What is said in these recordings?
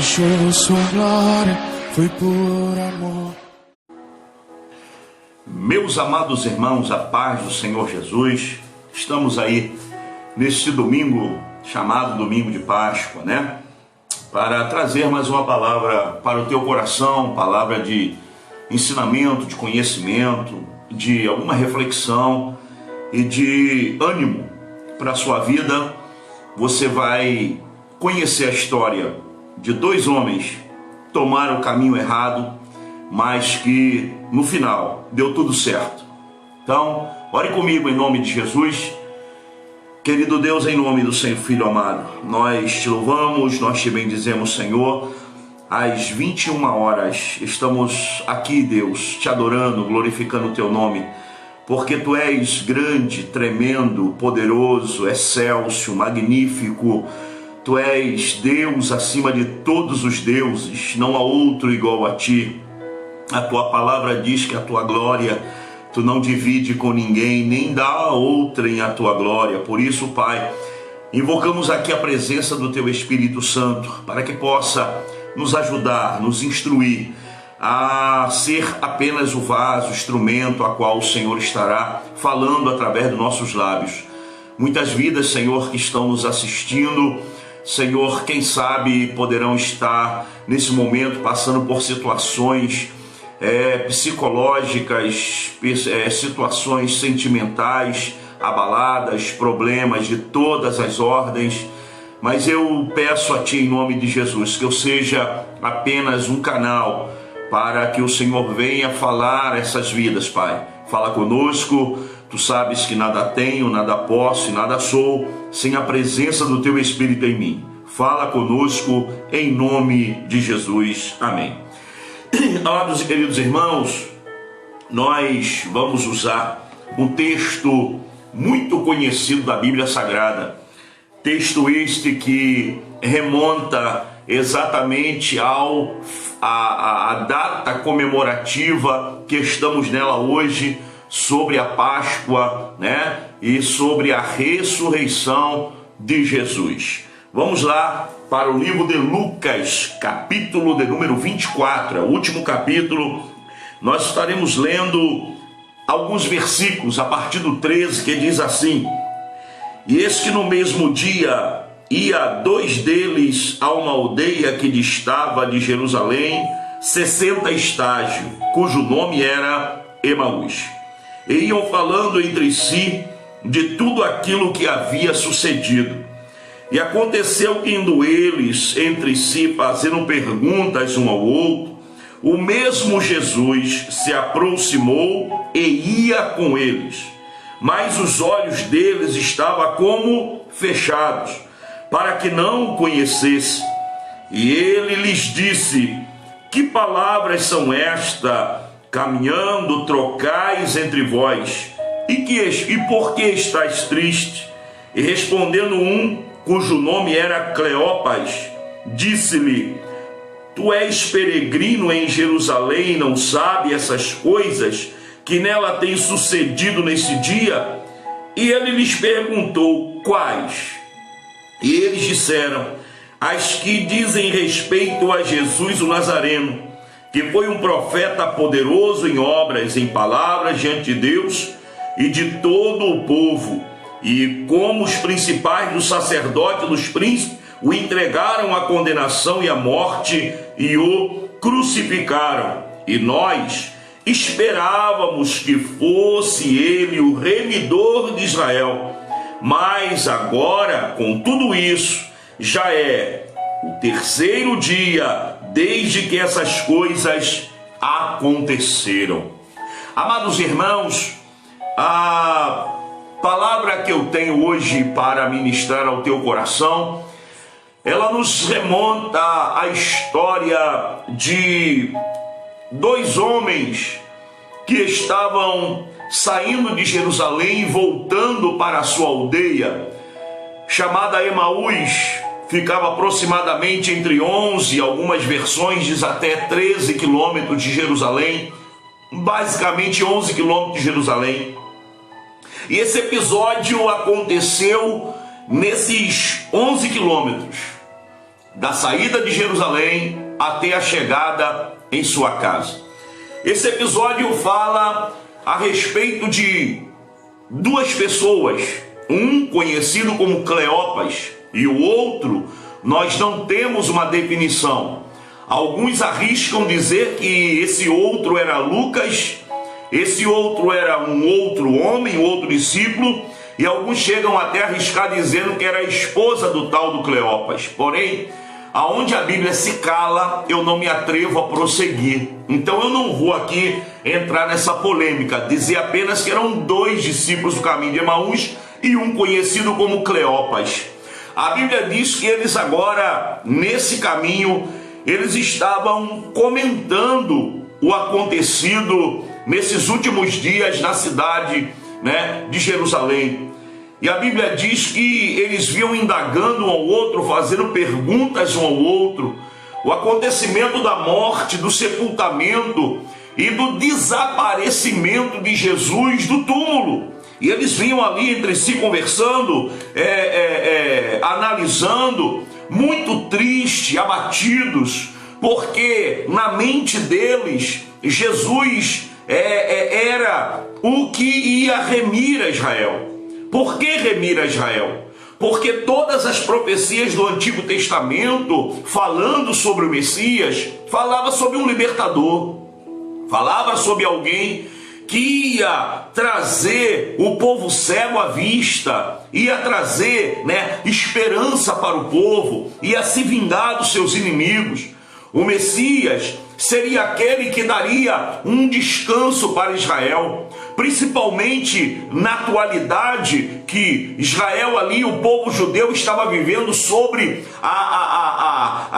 deixou sua glória, foi por amor. Meus amados irmãos, a paz do Senhor Jesus, estamos aí neste domingo, chamado Domingo de Páscoa, né? Para trazer mais uma palavra para o teu coração, palavra de ensinamento, de conhecimento, de alguma reflexão e de ânimo para a sua vida. Você vai conhecer a história de dois homens que tomaram o caminho errado, mas que no final deu tudo certo. Então, ore comigo em nome de Jesus. Querido Deus, em nome do Senhor Filho amado, nós te louvamos, nós te bendizemos, Senhor. Às 21 horas estamos aqui, Deus, te adorando, glorificando o teu nome, porque tu és grande, tremendo, poderoso, excelso, magnífico. Tu és Deus acima de todos os deuses, não há outro igual a ti. A tua palavra diz que a tua glória tu não divide com ninguém, nem dá outra em a tua glória. Por isso, Pai, invocamos aqui a presença do teu Espírito Santo, para que possa nos ajudar, nos instruir a ser apenas o vaso, o instrumento a qual o Senhor estará falando através dos nossos lábios. Muitas vidas, Senhor, que estão nos assistindo, Senhor, quem sabe poderão estar nesse momento passando por situações psicológicas, situações sentimentais, abaladas, problemas de todas as ordens. Mas eu peço a Ti em nome de Jesus que eu seja apenas um canal para que o Senhor venha falar essas vidas, Pai. Fala conosco. Tu sabes que nada tenho, nada posso e nada sou sem a presença do Teu Espírito em mim. Fala conosco em nome de Jesus. Amém. Amados e queridos irmãos, nós vamos usar um texto muito conhecido da Bíblia Sagrada. Texto este que remonta exatamente à data comemorativa que estamos nela hoje, sobre a Páscoa, né? E sobre a ressurreição de Jesus. Vamos lá para o livro de Lucas, capítulo de número 24, é o último capítulo. Nós estaremos lendo alguns versículos a partir do 13, que diz assim: E eis que no mesmo dia ia dois deles a uma aldeia que distava de Jerusalém 60 estágios, cujo nome era Emaús. E iam falando entre si de tudo aquilo que havia sucedido. E aconteceu que, indo eles entre si, fazendo perguntas um ao outro, o mesmo Jesus se aproximou e ia com eles. Mas os olhos deles estavam como fechados, para que não o conhecesse. E ele lhes disse: Que palavras são estas, caminhando trocais entre vós? E por que estáis tristes? E respondendo um, cujo nome era Cleopas, disse-lhe: Tu és peregrino em Jerusalém e não sabe essas coisas que nela têm sucedido nesse dia? E ele lhes perguntou: Quais? E eles disseram: As que dizem respeito a Jesus o Nazareno, que foi um profeta poderoso em obras, em palavras diante de Deus e de todo o povo. E como os principais dos sacerdotes e dos príncipes o entregaram à condenação e à morte e o crucificaram. E nós esperávamos que fosse ele o remidor de Israel. Mas agora, com tudo isso, já é o terceiro dia desde que essas coisas aconteceram. Amados irmãos, a palavra que eu tenho hoje para ministrar ao teu coração, ela nos remonta à história de dois homens que estavam saindo de Jerusalém e voltando para a sua aldeia, chamada Emaús. Ficava aproximadamente entre 11, algumas versões diz até 13 quilômetros de Jerusalém, basicamente 11 quilômetros de Jerusalém. E esse episódio aconteceu nesses 11 quilômetros. da saída de Jerusalém até a chegada em sua casa. Esse episódio fala a respeito de duas pessoas, um conhecido como Cleopas e o outro nós não temos uma definição. Alguns arriscam dizer que esse outro era Lucas, esse outro era um outro homem, outro discípulo, e alguns chegam até a arriscar dizendo que era a esposa do tal do Cleopas. Porém, aonde a Bíblia se cala, eu não me atrevo a prosseguir. Então eu não vou aqui entrar nessa polêmica, dizer apenas que eram dois discípulos do caminho de Emaús e um conhecido como Cleopas. A Bíblia diz que eles agora, nesse caminho, eles estavam comentando o acontecido nesses últimos dias na cidade, de Jerusalém. E a Bíblia diz que eles vinham indagando um ao outro, fazendo perguntas um ao outro, o acontecimento da morte, do sepultamento e do desaparecimento de Jesus do túmulo. E eles vinham ali entre si conversando, analisando, muito tristes, abatidos, porque na mente deles Jesus era o que ia remir a Israel. Por que remir a Israel? Porque todas as profecias do Antigo Testamento, falando sobre o Messias, falava sobre um libertador, falava sobre alguém que ia trazer o povo cego à vista, ia trazer esperança para o povo, ia se vingar dos seus inimigos. O Messias seria aquele que daria um descanso para Israel, principalmente na atualidade que Israel ali, o povo judeu, estava vivendo sobre a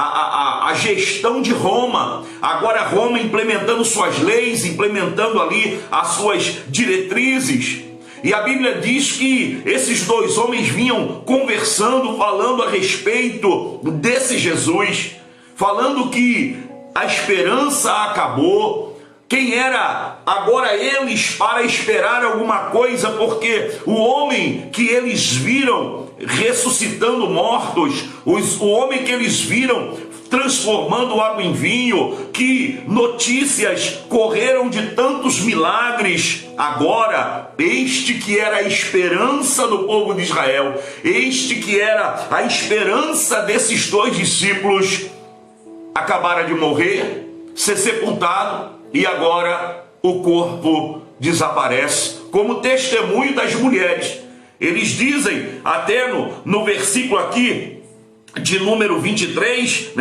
gestão de Roma. Agora Roma implementando suas leis, implementando ali as suas diretrizes. E a Bíblia diz que esses dois homens vinham conversando, falando a respeito desse Jesus, falando que a esperança acabou. Quem era agora eles para esperar alguma coisa? Porque o homem que eles viram ressuscitando mortos, o homem que eles viram transformando água em vinho, que notícias correram de tantos milagres, agora este que era a esperança do povo de Israel, este que era a esperança desses dois discípulos, acabara de morrer, ser sepultado, e agora o corpo desaparece, como testemunho das mulheres. Eles dizem, até no versículo aqui, de número 23,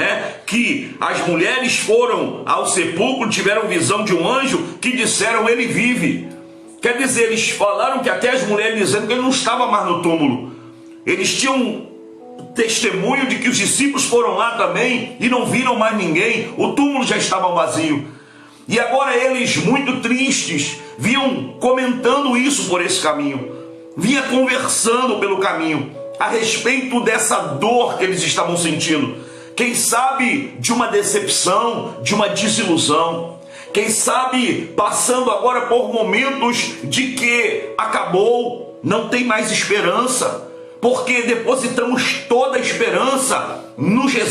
que as mulheres foram ao sepulcro, tiveram visão de um anjo, que disseram, ele vive. Quer dizer, eles falaram que até as mulheres dizendo que ele não estava mais no túmulo. Eles tinham testemunho de que os discípulos foram lá também e não viram mais ninguém, o túmulo já estava vazio. E agora eles, muito tristes, vinham comentando isso por esse caminho, vinha conversando pelo caminho a respeito dessa dor que eles estavam sentindo. Quem sabe de uma decepção, de uma desilusão, quem sabe passando agora por momentos de que acabou, não tem mais esperança, porque depositamos toda a esperança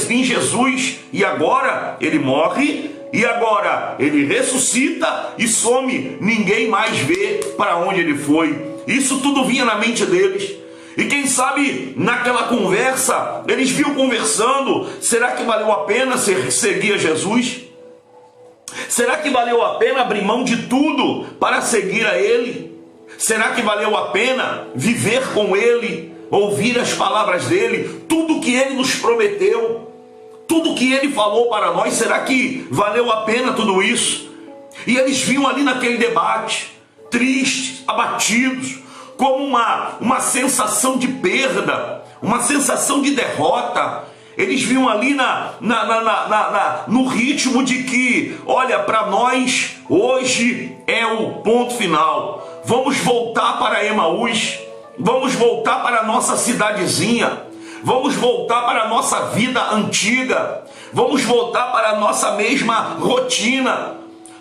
em Jesus, e agora ele morre, e agora ele ressuscita e some, ninguém mais vê para onde ele foi. Isso tudo vinha na mente deles. E quem sabe naquela conversa, eles vinham conversando, será que valeu a pena seguir a Jesus? Será que valeu a pena abrir mão de tudo para seguir a Ele? Será que valeu a pena viver com Ele, ouvir as palavras dEle, tudo que Ele nos prometeu? Tudo que Ele falou para nós, será que valeu a pena tudo isso? E eles vinham ali naquele debate, tristes, abatidos, como uma sensação de perda, uma sensação de derrota. Eles vinham ali no ritmo de que, olha, para nós, hoje é o ponto final. Vamos voltar para Emaús, vamos voltar para a nossa cidadezinha, vamos voltar para a nossa vida antiga, vamos voltar para a nossa mesma rotina,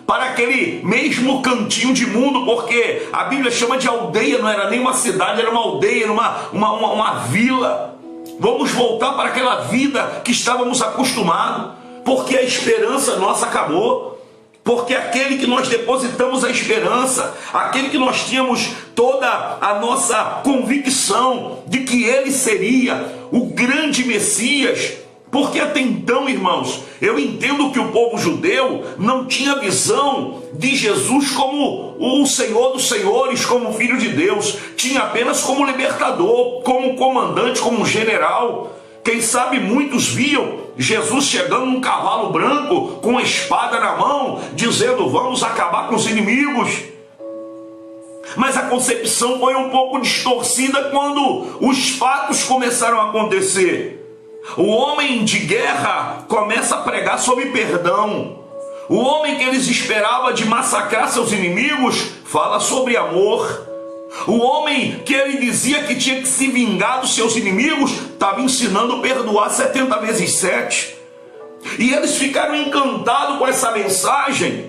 para aquele mesmo cantinho de mundo, porque a Bíblia chama de aldeia, não era nem uma cidade, era uma aldeia, era uma vila. Vamos voltar para aquela vida que estávamos acostumados, porque a esperança nossa acabou. Porque aquele que nós depositamos a esperança, aquele que nós tínhamos toda a nossa convicção de que ele seria o grande Messias, porque até então, irmãos, eu entendo que o povo judeu não tinha visão de Jesus como o Senhor dos Senhores, como Filho de Deus, tinha apenas como libertador, como comandante, como general. Quem sabe muitos viam Jesus chegando num cavalo branco, com a espada na mão, dizendo: vamos acabar com os inimigos. Mas a concepção foi um pouco distorcida quando os fatos começaram a acontecer. O homem de guerra começa a pregar sobre perdão. O homem que eles esperavam de massacrar seus inimigos fala sobre amor. O homem que ele dizia que tinha que se vingar dos seus inimigos estava ensinando a perdoar 70 vezes 7. E eles ficaram encantados com essa mensagem,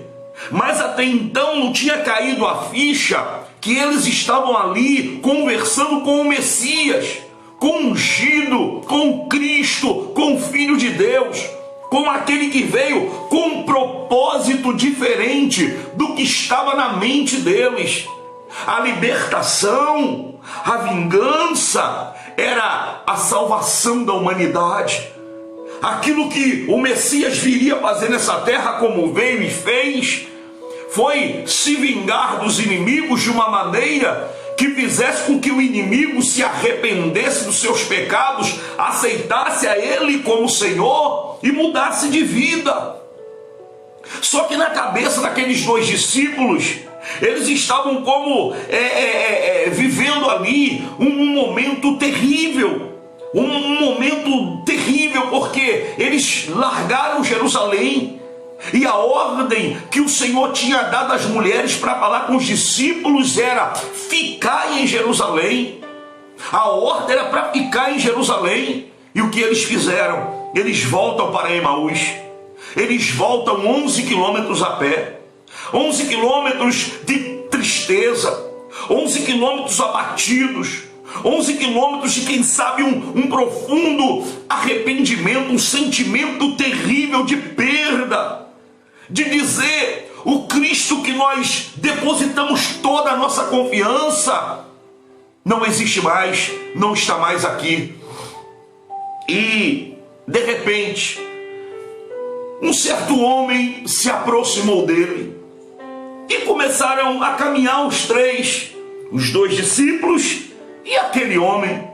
mas até então não tinha caído a ficha que eles estavam ali conversando com o Messias, com o ungido, com Cristo, com o Filho de Deus, com aquele que veio com um propósito diferente do que estava na mente deles. A libertação, a vingança, era a salvação da humanidade. Aquilo que o Messias viria fazer nessa terra, como veio e fez, foi se vingar dos inimigos de uma maneira que fizesse com que o inimigo se arrependesse dos seus pecados, aceitasse a Ele como Senhor e mudasse de vida. Só que na cabeça daqueles dois discípulos, eles estavam como vivendo ali um momento terrível. Um momento terrível, porque eles largaram Jerusalém. E a ordem que o Senhor tinha dado às mulheres para falar com os discípulos era: ficar em Jerusalém. A ordem era para ficar em Jerusalém. E o que eles fizeram? Eles voltam para Emaús. Eles voltam 11 quilômetros a pé. 11 quilômetros de tristeza, 11 quilômetros abatidos, 11 quilômetros de, quem sabe, um profundo arrependimento, um sentimento terrível de perda, de dizer: o Cristo que nós depositamos toda a nossa confiança não existe mais, não está mais aqui. E, de repente, um certo homem se aproximou dele e começaram a caminhar os três, os dois discípulos e aquele homem,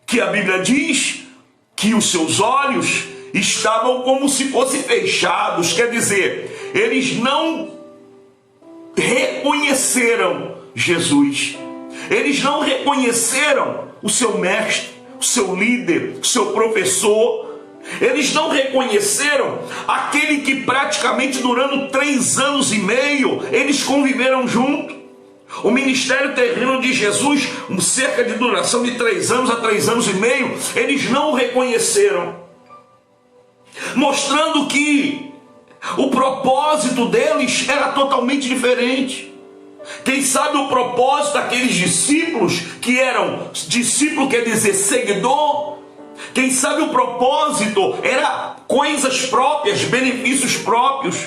que a Bíblia diz que os seus olhos estavam como se fossem fechados, quer dizer, eles não reconheceram Jesus, eles não reconheceram o seu mestre, o seu líder, o seu professor. Eles não reconheceram aquele que praticamente durante 3 anos e meio eles conviveram junto. O ministério terreno de Jesus, cerca de duração de 3 anos a 3 anos e meio, eles não o reconheceram, mostrando que o propósito deles era totalmente diferente. Quem sabe o propósito daqueles discípulos, que eram discípulo quer dizer seguidor, quem sabe o propósito era coisas próprias, benefícios próprios.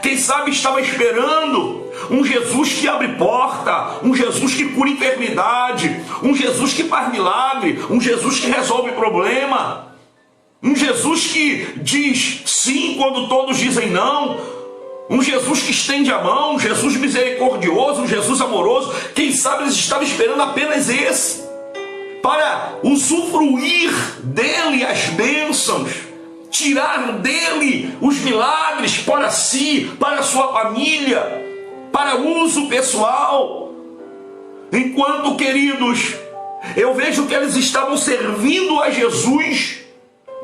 Quem sabe estava esperando um Jesus que abre porta, um Jesus que cura enfermidade, um Jesus que faz milagre, um Jesus que resolve problema, um Jesus que diz sim quando todos dizem não, um Jesus que estende a mão, um Jesus misericordioso, um Jesus amoroso. Quem sabe eles estavam esperando apenas esse, para usufruir dele as bênçãos, tirar dele os milagres para si, para a sua família, para uso pessoal. Enquanto, queridos, eu vejo que eles estavam servindo a Jesus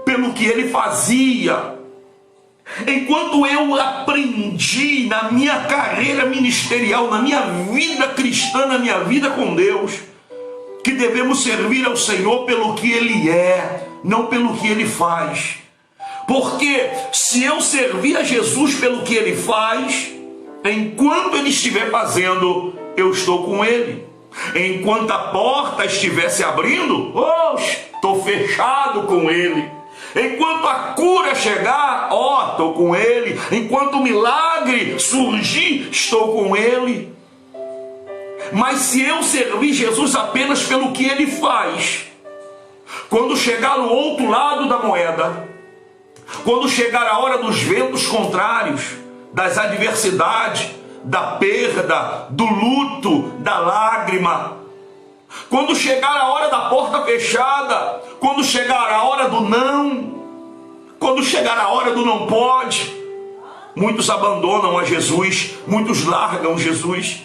pelo que ele fazia. Enquanto eu aprendi na minha carreira ministerial, na minha vida cristã, na minha vida com Deus, que devemos servir ao Senhor pelo que Ele é, não pelo que Ele faz. Porque se eu servir a Jesus pelo que Ele faz, enquanto Ele estiver fazendo, eu estou com Ele. Enquanto a porta estivesse abrindo, estou fechado com ele. Enquanto a cura chegar, estou com ele. Enquanto o milagre surgir, estou com ele. Mas se eu servir Jesus apenas pelo que ele faz, quando chegar no outro lado da moeda, quando chegar a hora dos ventos contrários, das adversidades, da perda, do luto, da lágrima, quando chegar a hora da porta fechada, quando chegar a hora do não, quando chegar a hora do não pode, muitos abandonam a Jesus, muitos largam Jesus.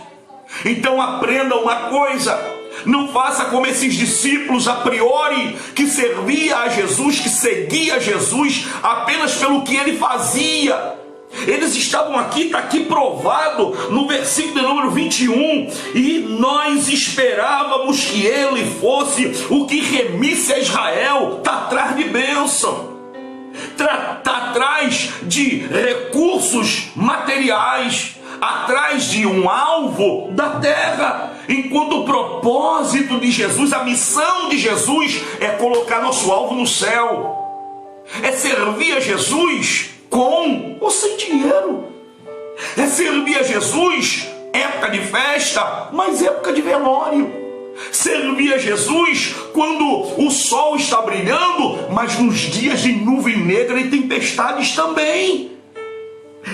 Então aprenda uma coisa: não faça como esses discípulos a priori, que servia a Jesus, que seguia Jesus apenas pelo que ele fazia. Eles estavam aqui, está aqui provado no versículo de número 21, e nós esperávamos que ele fosse o que remisse a Israel. Está atrás de bênção, está atrás de recursos materiais, atrás de um alvo da terra, enquanto o propósito de Jesus, a missão de Jesus é colocar nosso alvo no céu, é servir a Jesus com ou sem dinheiro, é servir a Jesus época de festa, mas época de velório, servir a Jesus quando o sol está brilhando, mas nos dias de nuvem negra e tempestades também.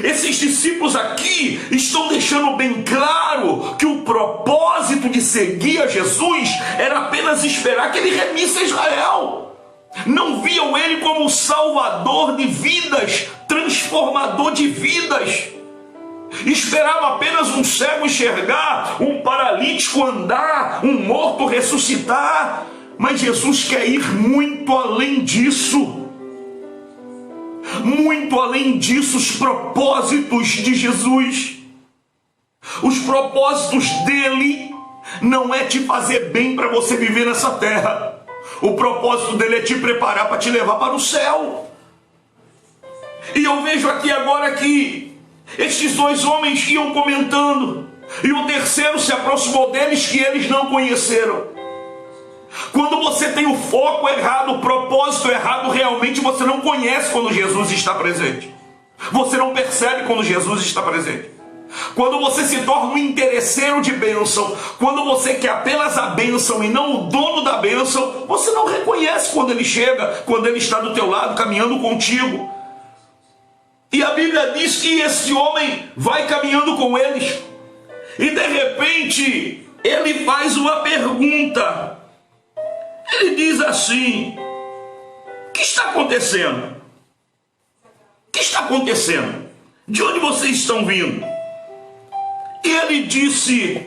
Esses discípulos aqui estão deixando bem claro que o propósito de seguir a Jesus era apenas esperar que ele remisse a Israel. Não viam ele como salvador de vidas, transformador de vidas. Esperavam apenas um cego enxergar, um paralítico andar, um morto ressuscitar. Mas Jesus quer ir muito além disso. Muito além disso, os propósitos de Jesus. Os propósitos dele não é te fazer bem para você viver nessa terra. O propósito dele é te preparar para te levar para o céu. E eu vejo aqui agora que estes dois homens iam comentando, e o terceiro se aproximou deles que eles não conheceram. Quando você tem o foco errado, o propósito errado, realmente você não conhece quando Jesus está presente. Você não percebe quando Jesus está presente. Quando você se torna um interesseiro de bênção, quando você quer apenas a bênção e não o dono da bênção, você não reconhece quando ele chega, quando ele está do teu lado, caminhando contigo. E a Bíblia diz que esse homem vai caminhando com eles, e de repente ele faz uma pergunta. Ele diz assim: o que está acontecendo? O que está acontecendo? De onde vocês estão vindo? E ele disse: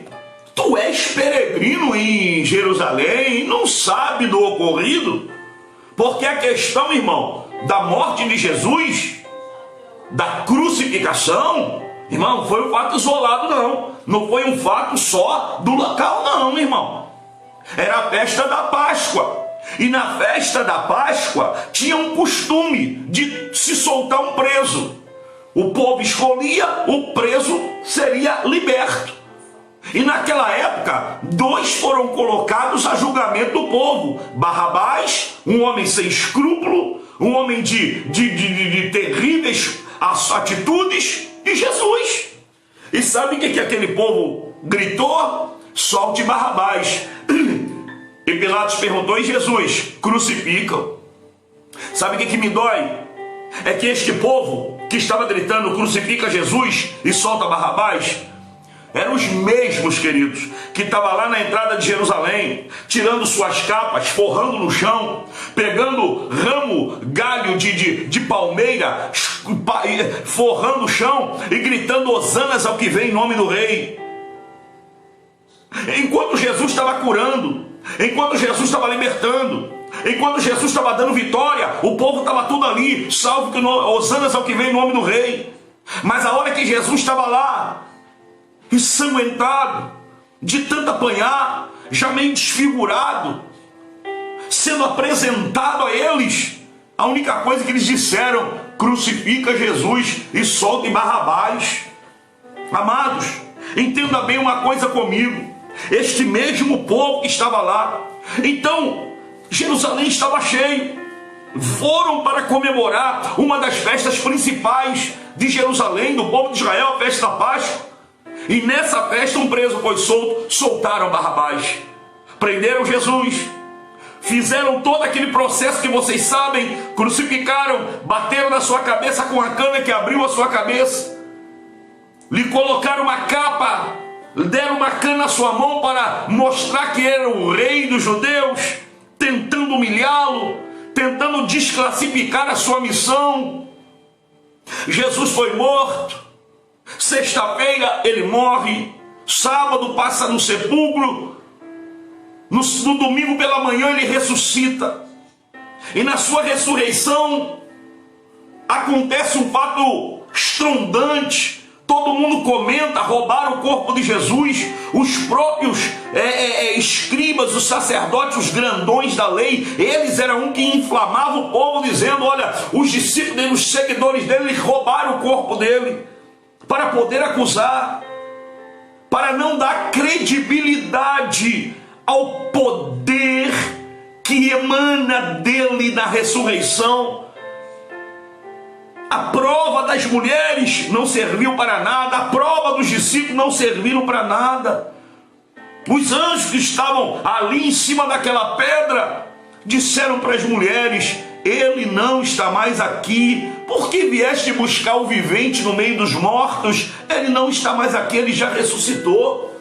tu és peregrino em Jerusalém e não sabe do ocorrido? Porque a questão, irmão, da morte de Jesus, da crucificação, irmão, não foi um fato isolado, não. Não foi um fato só do local, não, irmão. Era a festa da Páscoa. E na festa da Páscoa tinha um costume de se soltar um preso. O povo escolhia, o preso seria liberto. E naquela época, dois foram colocados a julgamento do povo: Barrabás, um homem sem escrúpulo, um homem de terríveis atitudes, e Jesus. E sabe o que aquele povo gritou? Solte Barrabás. E Pilatos perguntou: e Jesus? Crucificam. Sabe o que me dói? É que este povo que estava gritando crucifica Jesus e solta Barrabás, eram os mesmos, queridos, que estavam lá na entrada de Jerusalém, tirando suas capas, forrando no chão, pegando ramo, galho de palmeira, forrando o chão e gritando hosanas ao que vem em nome do rei. Enquanto Jesus estava curando, enquanto Jesus estava libertando, enquanto Jesus estava dando vitória, o povo estava tudo ali, salve que hosanas ao que vem em nome do rei. Mas a hora que Jesus estava lá, ensanguentado, de tanto apanhar, já meio desfigurado, sendo apresentado a eles, a única coisa que eles disseram: crucifica Jesus e solte Barrabás. Amados, entenda bem uma coisa comigo: este mesmo povo que estava lá. Então, Jerusalém estava cheio. Foram para comemorar uma das festas principais de Jerusalém, do povo de Israel, a festa da Páscoa. E nessa festa um preso foi solto, soltaram Barrabás, prenderam Jesus, fizeram todo aquele processo que vocês sabem, crucificaram, bateram na sua cabeça com a cana que abriu a sua cabeça, lhe colocaram uma capa, deram uma cana na sua mão para mostrar que era o rei dos judeus, tentando humilhá-lo, tentando desclassificar a sua missão. Jesus foi morto, sexta-feira ele morre, sábado passa no sepulcro, no domingo pela manhã ele ressuscita, e na sua ressurreição acontece um fato estrondante. Todo mundo comenta, roubaram o corpo de Jesus, os próprios escribas, os sacerdotes, os grandões da lei, eles eram um que inflamavam o povo, dizendo, olha, os discípulos dele, os seguidores dele, eles roubaram o corpo dele, para poder acusar, para não dar credibilidade ao poder que emana dele na ressurreição. A prova das mulheres não serviu para nada, a prova dos discípulos não serviram para nada. Os anjos que estavam ali em cima daquela pedra disseram para as mulheres, ele não está mais aqui, por que vieste buscar o vivente no meio dos mortos? Ele não está mais aqui, ele já ressuscitou.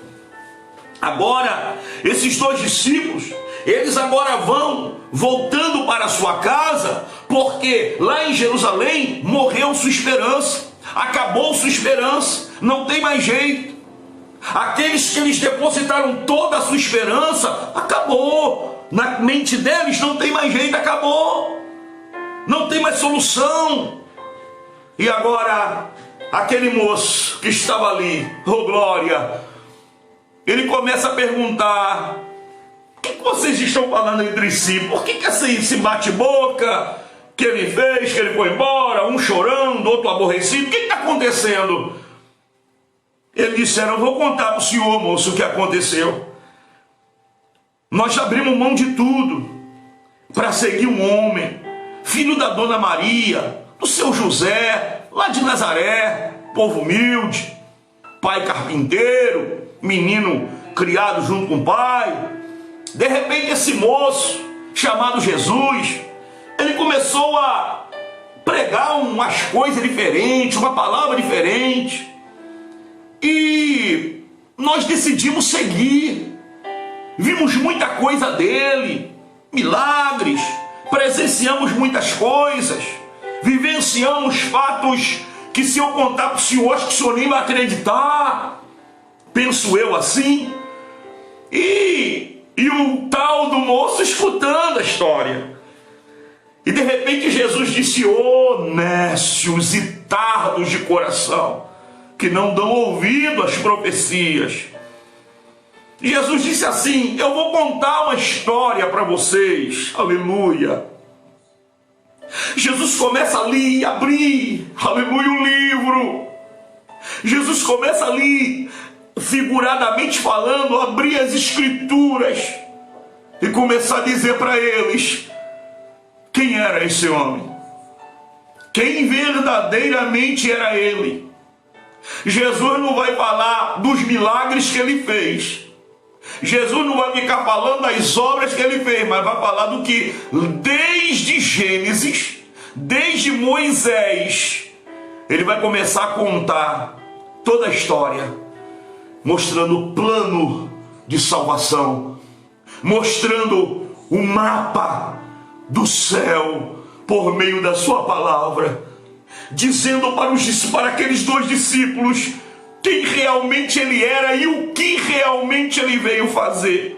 Agora, esses dois discípulos, eles agora vão voltando para a sua casa, porque lá em Jerusalém morreu sua esperança, acabou sua esperança, não tem mais jeito. Aqueles que eles depositaram toda a sua esperança, acabou. Na mente deles não tem mais jeito, acabou. Não tem mais solução. E agora, aquele moço que estava ali, oh glória, ele começa a perguntar, o que vocês estão falando entre si? Por que esse bate-boca que ele fez, que ele foi embora, um chorando, outro aborrecido, o que está acontecendo? Eles disseram, eu vou contar para o senhor, moço, o que aconteceu. Nós abrimos mão de tudo para seguir um homem, filho da dona Maria, do seu José, lá de Nazaré, povo humilde, pai carpinteiro, menino criado junto com o pai. De repente esse moço, chamado Jesus, ele começou a pregar umas coisas diferentes, uma palavra diferente, e nós decidimos seguir. Vimos muita coisa dele, milagres, presenciamos muitas coisas, vivenciamos fatos que se eu contar para o senhor, acho que o senhor nem vai acreditar, penso eu assim. E o tal do moço escutando a história. E de repente Jesus disse, nécios e tardos de coração, que não dão ouvido às profecias. Jesus disse assim, eu vou contar uma história para vocês, aleluia. Jesus começa ali a abrir, aleluia, o livro. Jesus começa ali, figuradamente falando, a abrir as escrituras e começar a dizer para eles quem era esse homem, quem verdadeiramente era ele. Jesus não vai falar dos milagres que ele fez, Jesus não vai ficar falando das obras que ele fez, mas vai falar do que desde Gênesis, desde Moisés, ele vai começar a contar toda a história, mostrando o plano de salvação, mostrando o mapa do céu por meio da sua palavra, dizendo para aqueles dois discípulos quem realmente ele era e o que realmente ele veio fazer.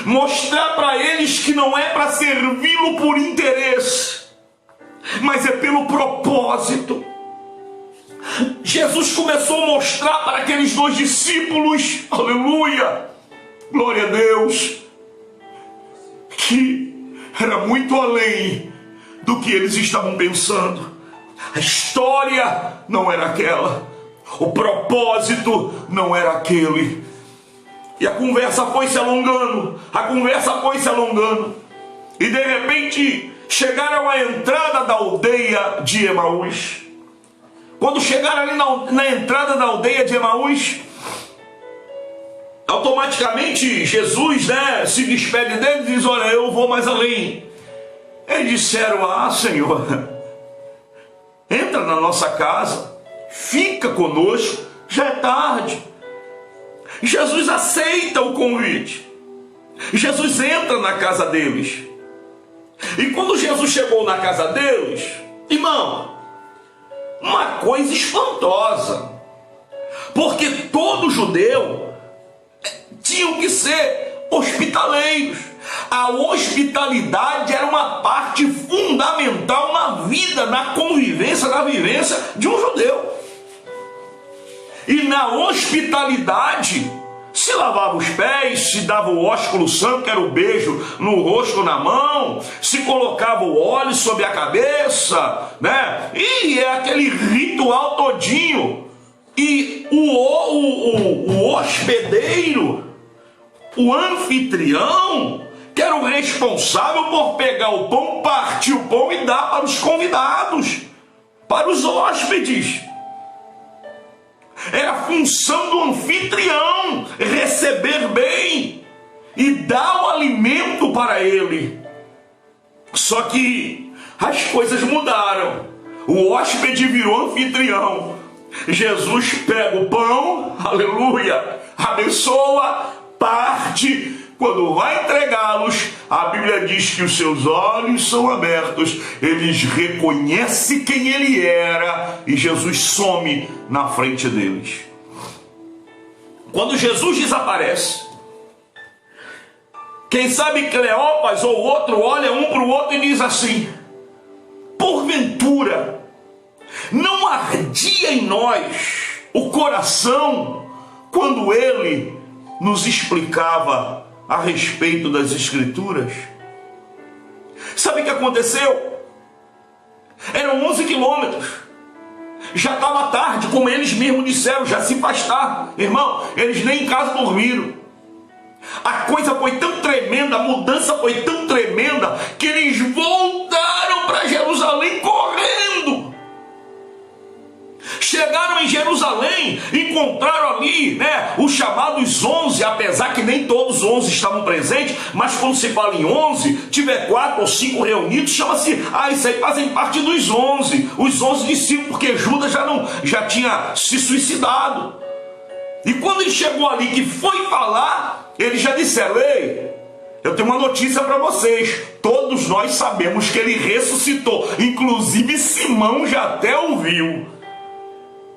Mostrar para eles que não é para servi-lo por interesse, mas é pelo propósito. Jesus começou a mostrar para aqueles dois discípulos, aleluia, glória a Deus, que era muito além do que eles estavam pensando. A história não era aquela, o propósito não era aquele. E a conversa foi se alongando, e de repente chegaram à entrada da aldeia de Emaús. Quando chegaram ali na entrada da aldeia de Emaús, automaticamente Jesus, se despede deles e diz: olha, eu vou mais além. Eles disseram: ah, Senhor, entra na nossa casa, fica conosco, já é tarde. Jesus aceita o convite. Jesus entra na casa deles. E quando Jesus chegou na casa deles, irmão, uma coisa espantosa, porque todo judeu tinham que ser hospitaleiros. A hospitalidade era uma parte fundamental na vida, na convivência, na vivência de um judeu. E na hospitalidade se lavava os pés, se dava o ósculo santo, que era o beijo no rosto, na mão, se colocava o óleo sobre a cabeça, E é aquele ritual todinho. E o hospedeiro, o anfitrião, que era o responsável por pegar o pão, partir o pão e dar para os convidados, para os hóspedes. Era a função do anfitrião receber bem e dar o alimento para ele. Só que as coisas mudaram. O hóspede virou anfitrião. Jesus pega o pão, aleluia, abençoa, parte. Quando vai entregá-los, a Bíblia diz que os seus olhos são abertos, eles reconhecem quem ele era e Jesus some na frente deles. Quando Jesus desaparece, quem sabe Cleopas ou outro olha um para o outro e diz assim: porventura não ardia em nós o coração quando ele nos explicava a respeito das Escrituras? Sabe o que aconteceu? Eram 11 quilômetros. Já estava tarde, como eles mesmos disseram, já se faz tarde. Irmão, eles nem em casa dormiram. A coisa foi tão tremenda, a mudança foi tão tremenda, que eles voltaram para Jerusalém correndo. Chegaram em Jerusalém, encontraram ali, os chamados 11, apesar que nem todos os 11 estavam presentes, mas quando se fala em 11, tiver 4 ou 5 reunidos, chama-se, isso aí fazem parte dos 11, os 11 discípulos, porque Judas já tinha se suicidado. E quando ele chegou ali, que foi falar, eles já disseram: ei, eu tenho uma notícia para vocês, todos nós sabemos que ele ressuscitou, inclusive Simão já até ouviu.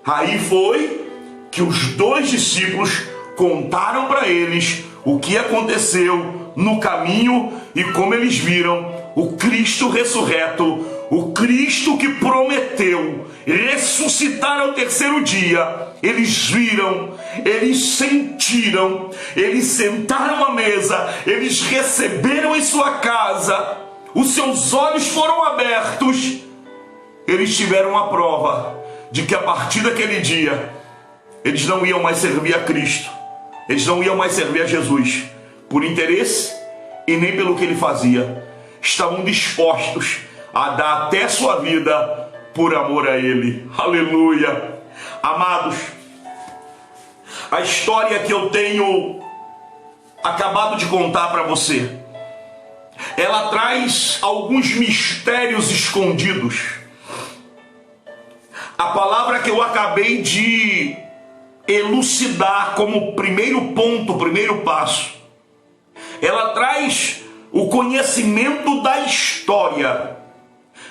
Aí foi que os 2 discípulos contaram para eles o que aconteceu no caminho e como eles viram o Cristo ressurreto, o Cristo que prometeu ressuscitar ao 3º dia. Eles viram, eles sentiram, eles sentaram à mesa, eles receberam em sua casa, os seus olhos foram abertos, eles tiveram a prova de que a partir daquele dia, eles não iam mais servir a Cristo, eles não iam mais servir a Jesus, por interesse e nem pelo que ele fazia. Estavam dispostos a dar até sua vida por amor a ele. Aleluia. Amados, a história que eu tenho acabado de contar para você, ela traz alguns mistérios escondidos. A palavra que eu acabei de elucidar como primeiro ponto, primeiro passo, ela traz o conhecimento da história,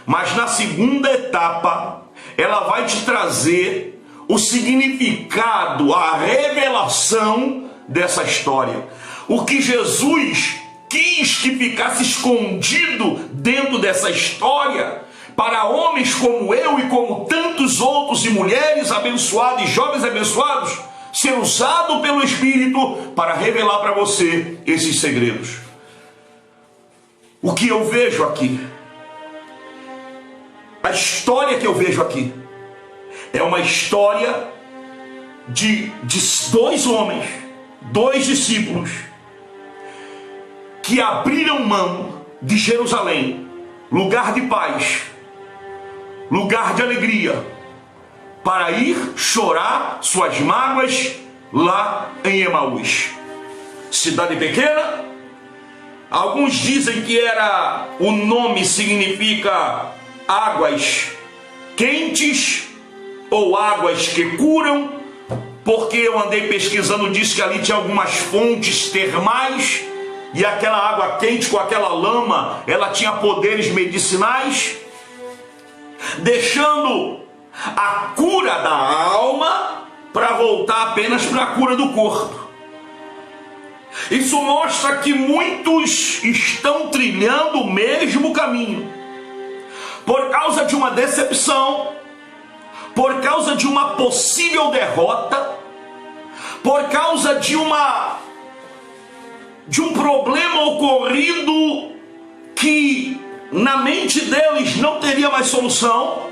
mas na segunda etapa ela vai te trazer o significado, a revelação dessa história. O que Jesus quis que ficasse escondido dentro dessa história, para homens como eu e como tantos outros, e mulheres abençoadas e jovens abençoados, ser usado pelo Espírito para revelar para você esses segredos. O que eu vejo aqui, a história que eu vejo aqui, é uma história de 2 homens 2 discípulos que abriram mão de Jerusalém, lugar de paz, lugar de alegria, para ir chorar suas mágoas lá em Emaús. Cidade pequena, alguns dizem que o nome significa águas quentes ou águas que curam, porque eu andei pesquisando, disse que ali tinha algumas fontes termais, e aquela água quente com aquela lama, ela tinha poderes medicinais, deixando a cura da alma para voltar apenas para a cura do corpo. Isso mostra que muitos estão trilhando o mesmo caminho, por causa de uma decepção, por causa de uma possível derrota, por causa de um problema ocorrido que na mente deles não teria mais solução.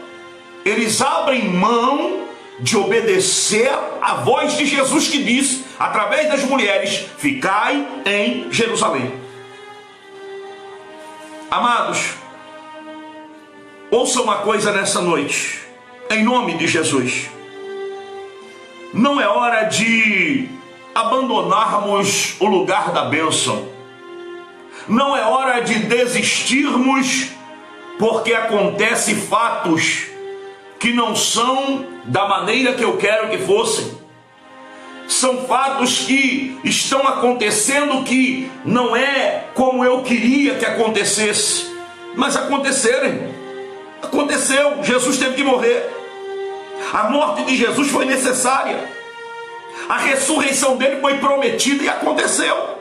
Eles abrem mão de obedecer a voz de Jesus, que diz, através das mulheres: ficai em Jerusalém. Amados, ouça uma coisa nessa noite, em nome de Jesus. Não é hora de abandonarmos o lugar da bênção. Não é hora de desistirmos porque acontecem fatos que não são da maneira que eu quero que fossem. São fatos que estão acontecendo que não é como eu queria que acontecesse, mas aconteceram. Aconteceu, Jesus teve que morrer. A morte de Jesus foi necessária. A ressurreição dele foi prometida e aconteceu.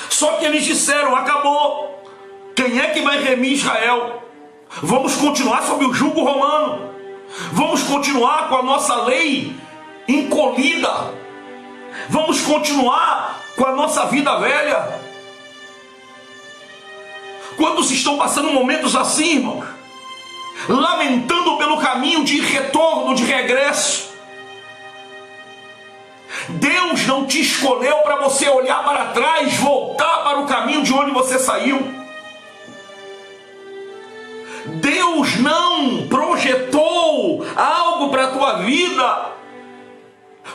Só que eles disseram: acabou. Quem é que vai remir Israel? Vamos continuar sob o jugo romano. Vamos continuar com a nossa lei encolhida. Vamos continuar com a nossa vida velha. Quantos estão passando momentos assim, irmãos? Lamentando pelo caminho de retorno, de regresso. Deus não te escolheu para você olhar para trás, voltar para o caminho de onde você saiu. Deus não projetou algo para a tua vida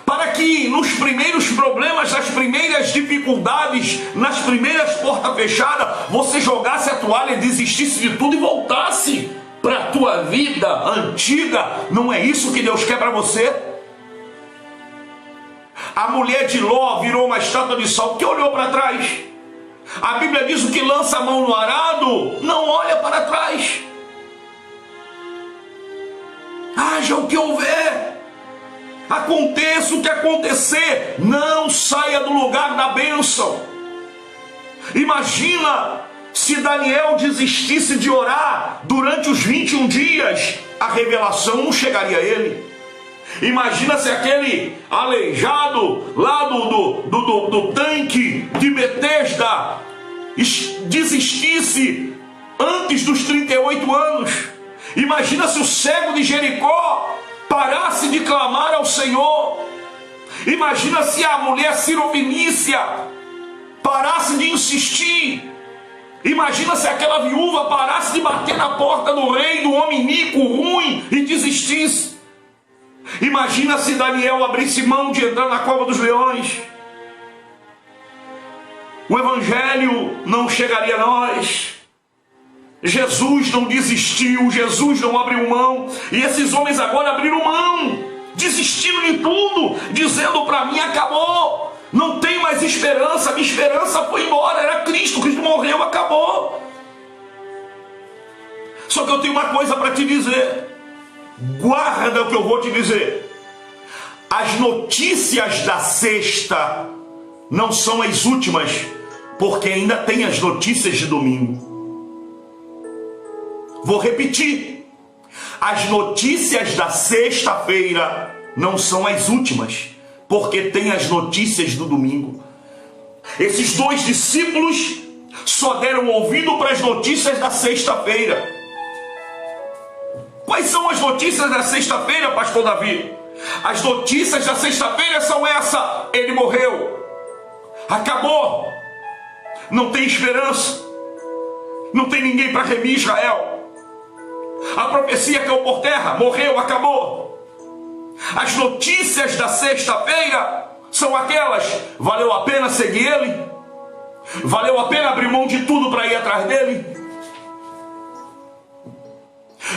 para que nos primeiros problemas, nas primeiras dificuldades, nas primeiras portas fechadas, você jogasse a toalha, desistisse de tudo e voltasse para a tua vida antiga. Não é isso que Deus quer para você. A mulher de Ló virou uma estátua de sal que olhou para trás. A Bíblia diz: o que lança a mão no arado não olha para trás. Haja o que houver, aconteça o que acontecer, não saia do lugar da bênção. Imagina se Daniel desistisse de orar durante os 21 dias, a revelação não chegaria a ele. Imagina se aquele aleijado lá do tanque de Betesda desistisse antes dos 38 anos. Imagina se o cego de Jericó parasse de clamar ao Senhor. Imagina se a mulher cirofenícia parasse de insistir. Imagina se aquela viúva parasse de bater na porta do rei, do homem rico, ruim, e desistisse. Imagina se Daniel abrisse mão de entrar na cova dos leões. O evangelho não chegaria a nós. Jesus não desistiu, Jesus não abriu mão. E esses homens agora abriram mão, desistiram de tudo, dizendo para mim: acabou, não tem mais esperança, minha esperança foi embora, era Cristo, Cristo morreu, acabou. Só que eu tenho uma coisa para te dizer, guarda o que eu vou te dizer. As notícias da sexta não são as últimas, porque ainda tem as notícias de domingo. Vou repetir: as notícias da sexta-feira não são as últimas, porque tem as notícias do domingo. Esses 2 discípulos só deram ouvido para as notícias da sexta-feira. Quais são as notícias da sexta-feira, pastor Davi? As notícias da sexta-feira são essa: ele morreu, acabou, não tem esperança, não tem ninguém para remir Israel. A profecia caiu por terra, morreu, acabou. As notícias da sexta-feira são aquelas: valeu a pena seguir ele? Valeu a pena abrir mão de tudo para ir atrás dele?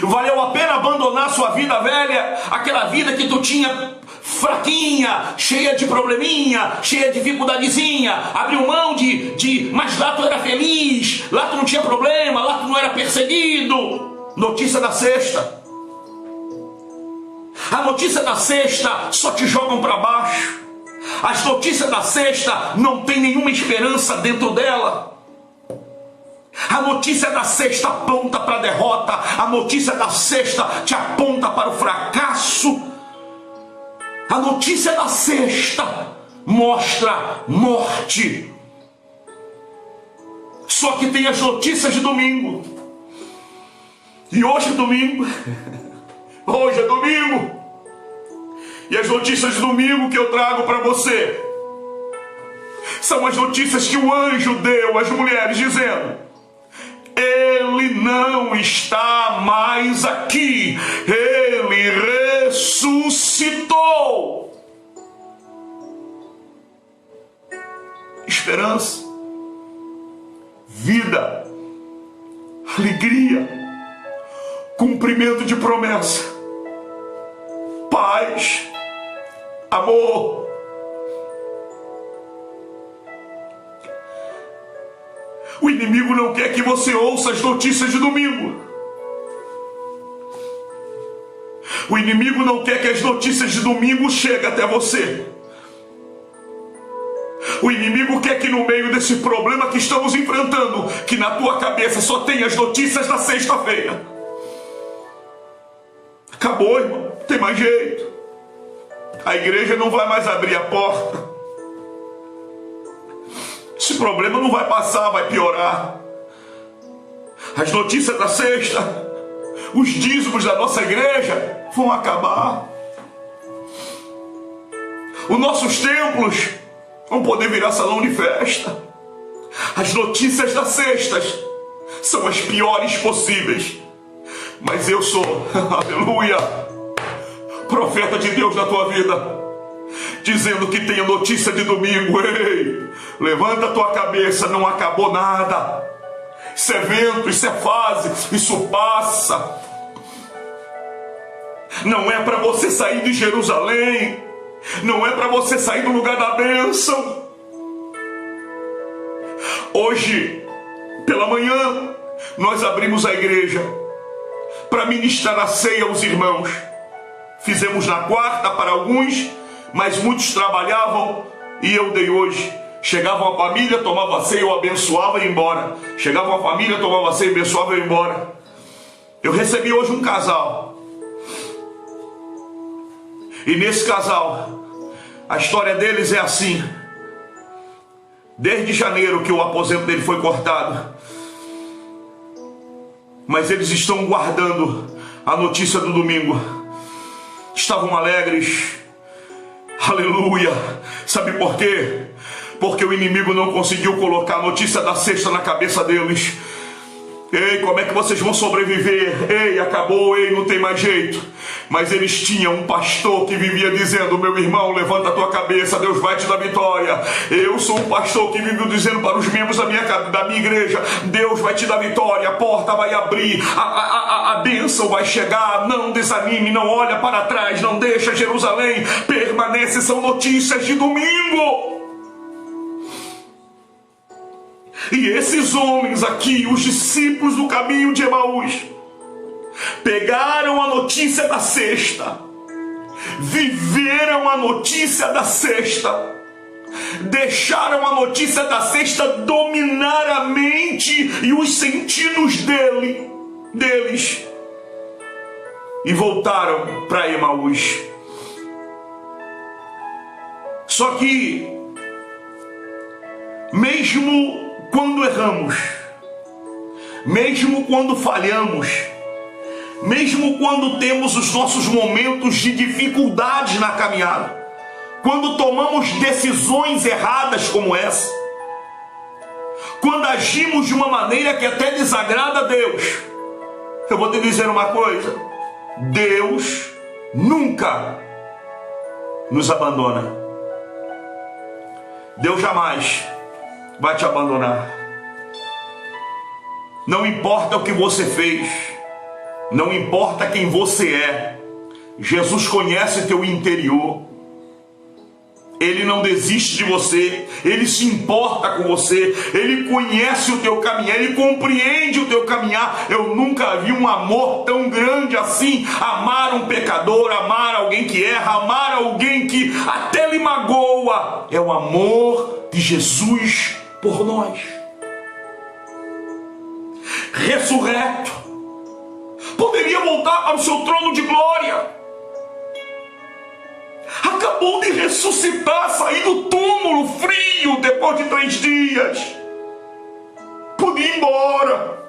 Valeu a pena abandonar sua vida velha, aquela vida que tu tinha fraquinha, cheia de probleminha, cheia de dificuldadezinha, abriu mão mas lá tu era feliz, lá tu não tinha problema, lá tu não era perseguido. Notícia da sexta. A notícia da sexta só te jogam para baixo. As notícias da sexta não tem nenhuma esperança dentro dela. A notícia da sexta aponta para a derrota. A notícia da sexta te aponta para o fracasso. A notícia da sexta mostra morte. Só que tem as notícias de domingo. E hoje é domingo. Hoje é domingo. E as notícias de domingo que eu trago para você são as notícias que o anjo deu às mulheres, dizendo: ele não está mais aqui, ele ressuscitou. Esperança, vida, alegria, cumprimento de promessa, paz, amor. O inimigo não quer que você ouça as notícias de domingo. O inimigo não quer que as notícias de domingo cheguem até você. O inimigo quer que no meio desse problema que estamos enfrentando, que na tua cabeça só tem as notícias da sexta-feira. Acabou, irmão, não tem mais jeito. A igreja não vai mais abrir a porta. Esse problema não vai passar, vai piorar. As notícias da sexta, os dízimos da nossa igreja vão acabar. Os nossos templos vão poder virar salão de festa. As notícias da sexta são as piores possíveis. Mas eu sou, aleluia, profeta de Deus na tua vida, dizendo que tem a notícia de domingo. Ei, levanta a tua cabeça, não acabou nada. Isso é vento, isso é fase, isso passa. Não é para você sair de Jerusalém, não é para você sair do lugar da bênção. Hoje, pela manhã, nós abrimos a igreja para ministrar a ceia aos irmãos. Fizemos na quarta para alguns, mas muitos trabalhavam e eu dei hoje. Chegava uma família, tomava ceia, eu abençoava e ia embora. Chegava uma família, tomava ceia, abençoava e ia embora. Eu recebi hoje um casal. E nesse casal, a história deles é assim. Desde janeiro que o aposento dele foi cortado, mas eles estão guardando a notícia do domingo. Estavam alegres. Aleluia. Sabe por quê? Porque o inimigo não conseguiu colocar a notícia da sexta na cabeça deles. Ei, como é que vocês vão sobreviver? Ei, acabou, ei, não tem mais jeito. Mas eles tinham um pastor que vivia dizendo: meu irmão, levanta a tua cabeça, Deus vai te dar vitória. Eu sou um pastor que vive dizendo para os membros da minha igreja: Deus vai te dar vitória, a porta vai abrir, a bênção vai chegar. Não desanime, não olha para trás, não deixa Jerusalém, permanece. São notícias de domingo. E esses homens aqui, os discípulos do caminho de Emaús, pegaram a notícia da sexta, viveram a notícia da sexta, deixaram a notícia da sexta dominar a mente e os sentidos deles, e voltaram para Emaús. Só que, mesmo quando erramos, mesmo quando falhamos, mesmo quando temos os nossos momentos de dificuldade na caminhada, quando tomamos decisões erradas como essa, quando agimos de uma maneira que até desagrada a Deus, eu vou te dizer uma coisa: Deus nunca nos abandona. Deus jamais vai te abandonar. Não importa o que você fez, não importa quem você é, Jesus conhece teu interior. Ele não desiste de você, Ele se importa com você, Ele conhece o teu caminhar, Ele compreende o teu caminhar. Eu nunca vi um amor tão grande assim. Amar um pecador, amar alguém que erra, amar alguém que até lhe magoa. É o amor de Jesus por nós. Ressurreto, poderia voltar para o seu trono de glória. Acabou de ressuscitar, sair do túmulo frio depois de 3 dias. Podia ir embora,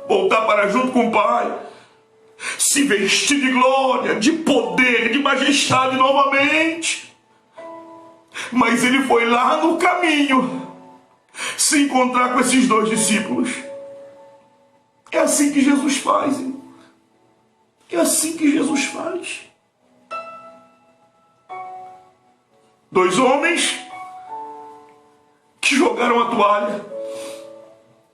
voltar para junto com o Pai, se vestir de glória, de poder, de majestade novamente. Mas ele foi lá no caminho se encontrar com esses 2 discípulos. É assim que Jesus faz, hein? É assim que Jesus faz. 2 homens que jogaram a toalha.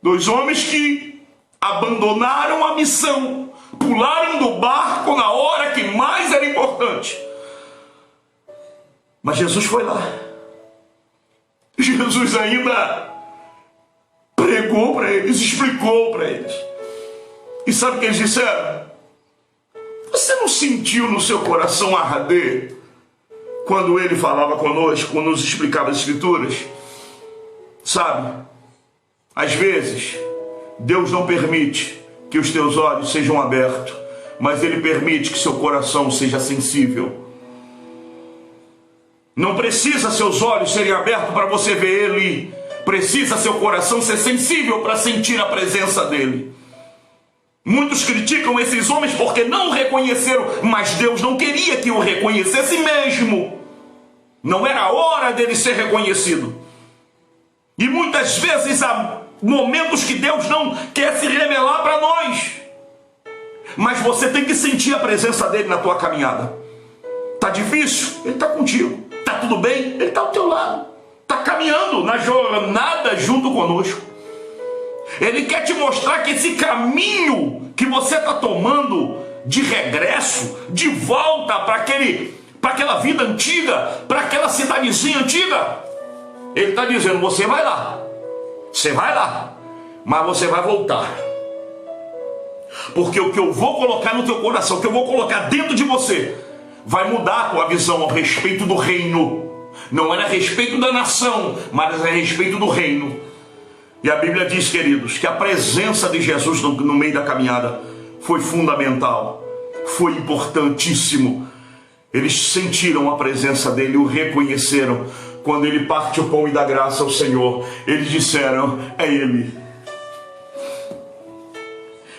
2 homens que abandonaram a missão, pularam do barco na hora que mais era importante. Mas Jesus foi lá. Jesus ainda pregou para eles, explicou para eles. E sabe o que eles disseram? Você não sentiu no seu coração arder quando ele falava conosco, quando nos explicava as Escrituras? Sabe, às vezes Deus não permite que os teus olhos sejam abertos, mas Ele permite que seu coração seja sensível. Não precisa seus olhos serem abertos para você ver Ele, precisa seu coração ser sensível para sentir a presença dEle. Muitos criticam esses homens porque não o reconheceram, mas Deus não queria que o reconhecesse mesmo. Não era a hora dele ser reconhecido. E muitas vezes há momentos que Deus não quer se revelar para nós. Mas você tem que sentir a presença dele na tua caminhada. Tá difícil? Ele está contigo. Tá tudo bem? Ele está ao teu lado. Tá caminhando na jornada junto conosco. Ele quer te mostrar que esse caminho que você está tomando de regresso, de volta para aquela vida antiga, para aquela cidadezinha antiga, Ele está dizendo: você vai lá, mas você vai voltar. Porque o que eu vou colocar no teu coração, o que eu vou colocar dentro de você, vai mudar a tua visão a respeito do reino. Não é a respeito da nação, mas é a respeito do reino. E a Bíblia diz, queridos, que a presença de Jesus no meio da caminhada foi fundamental, foi importantíssimo. Eles sentiram a presença dele, o reconheceram. Quando ele parte o pão e dá graça ao Senhor, eles disseram: é Ele.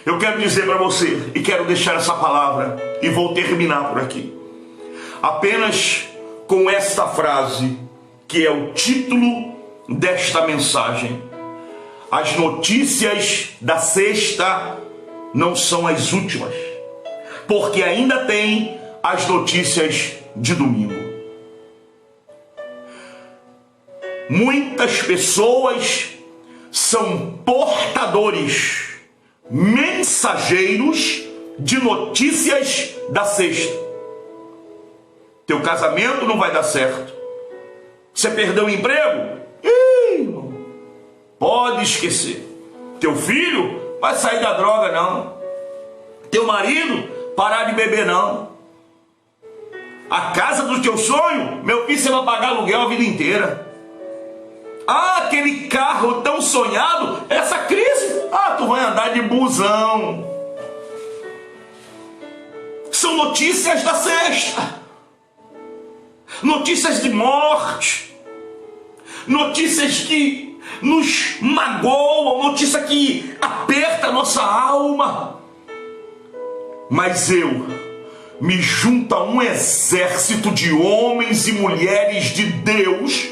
Eu quero dizer para você, e quero deixar essa palavra, e vou terminar por aqui, apenas com esta frase, que é o título desta mensagem: as notícias da sexta não são as últimas, porque ainda tem as notícias de domingo. Muitas pessoas são portadores, mensageiros de notícias da sexta. Teu casamento não vai dar certo. Você perdeu o emprego? Irmão, pode esquecer. Teu filho vai sair da droga, não. Teu marido parar de beber, não. A casa do teu sonho, meu filho, você vai pagar aluguel a vida inteira. Ah, aquele carro tão sonhado, essa crise, tu vai andar de busão. São notícias da sexta. Notícias de morte. Notícias que nos magoam, notícia que aperta a nossa alma. mas eu me junto a um exército de homens e mulheres de Deus,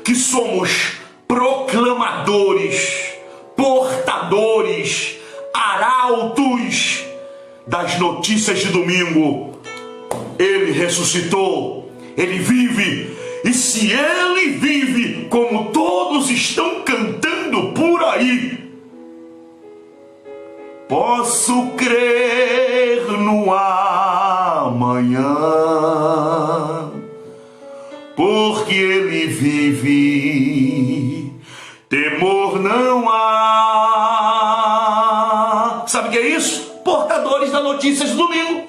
que somos proclamadores, portadores, arautos das notícias de domingo. Ele ressuscitou, ele vive, e se ele vive, como todos estão cantando por aí, posso crer no amanhã, porque ele vive, temor não há. Sabe o que é isso? Portadores das notícias do domingo.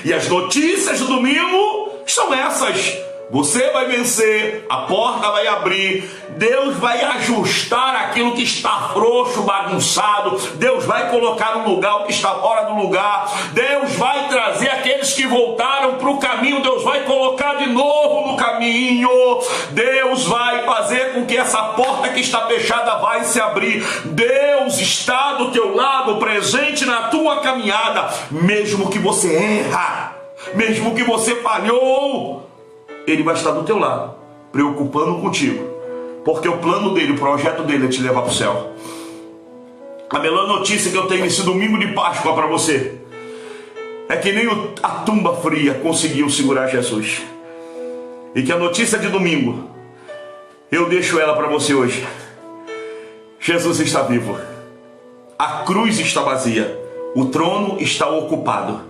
E as notícias do domingo são essas: você vai vencer, a porta vai abrir, Deus vai ajustar aquilo que está frouxo, bagunçado, Deus vai colocar no lugar o que está fora do lugar, Deus vai trazer aqueles que voltaram para o caminho, Deus vai colocar de novo no caminho, Deus vai fazer com que essa porta que está fechada vai se abrir. Deus está do teu lado, presente na tua caminhada, mesmo que você erra, mesmo que você falhou, Ele vai estar do teu lado, preocupando contigo, porque o plano dele, o projeto dele é te levar para o céu. A melhor notícia que eu tenho nesse domingo de Páscoa para você é que nem a tumba fria conseguiu segurar Jesus, e que a notícia de domingo, eu deixo ela para você hoje: Jesus está vivo, a cruz está vazia, o trono está ocupado,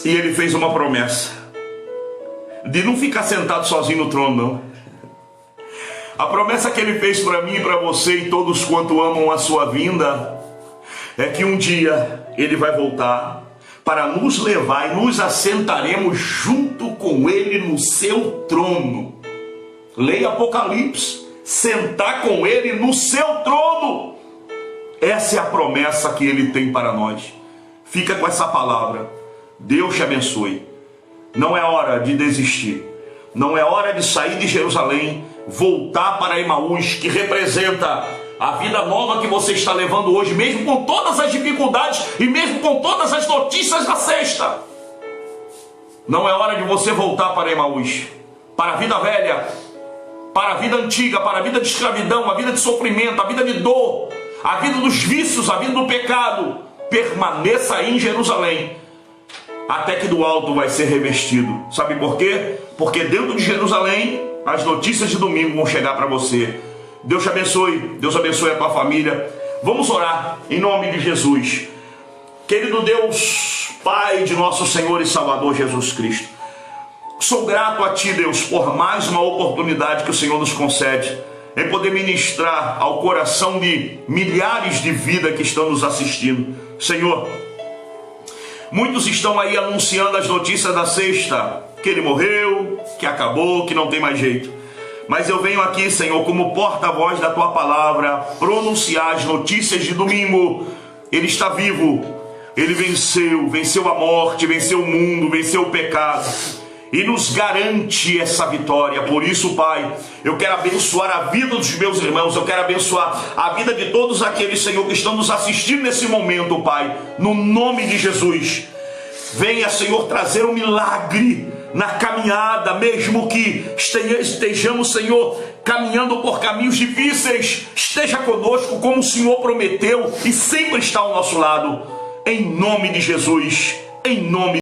e ele fez uma promessa de não ficar sentado sozinho no trono, não. A promessa que ele fez para mim e para você e todos quanto amam a sua vinda é que um dia ele vai voltar para nos levar e nos assentaremos junto com ele no seu trono. Leia Apocalipse: sentar com ele no seu trono. Essa é a promessa que ele tem para nós. Fica com essa palavra. Deus te abençoe. Não é hora de desistir, não é hora de sair de Jerusalém, voltar para Emaús, que representa a vida nova que você está levando hoje, mesmo com todas as dificuldades e mesmo com todas as notícias da sexta. Não é hora de você voltar para Emaús, para a vida velha, para a vida antiga, para a vida de escravidão, a vida de sofrimento, a vida de dor, a vida dos vícios, a vida do pecado. Permaneça aí em Jerusalém, até que do alto vai ser revestido. Sabe por quê? Porque dentro de Jerusalém, as notícias de domingo vão chegar para você. Deus te abençoe, Deus abençoe a tua família. Vamos orar em nome de Jesus. Querido Deus, Pai de nosso Senhor e Salvador Jesus Cristo, sou grato a Ti, Deus, por mais uma oportunidade que o Senhor nos concede em poder ministrar ao coração de milhares de vidas que estão nos assistindo. Senhor, muitos estão aí anunciando as notícias da sexta, que ele morreu, que acabou, que não tem mais jeito. Mas eu venho aqui, Senhor, como porta-voz da Tua palavra, pronunciar as notícias de domingo. Ele está vivo, ele venceu a morte, venceu o mundo, venceu o pecado, e nos garante essa vitória. Por isso, Pai, eu quero abençoar a vida dos meus irmãos, eu quero abençoar a vida de todos aqueles, Senhor, que estão nos assistindo nesse momento, Pai, no nome de Jesus. Venha, Senhor, trazer um milagre na caminhada, mesmo que estejamos, Senhor, caminhando por caminhos difíceis. Esteja conosco como o Senhor prometeu e sempre está ao nosso lado, em nome de Jesus, em nome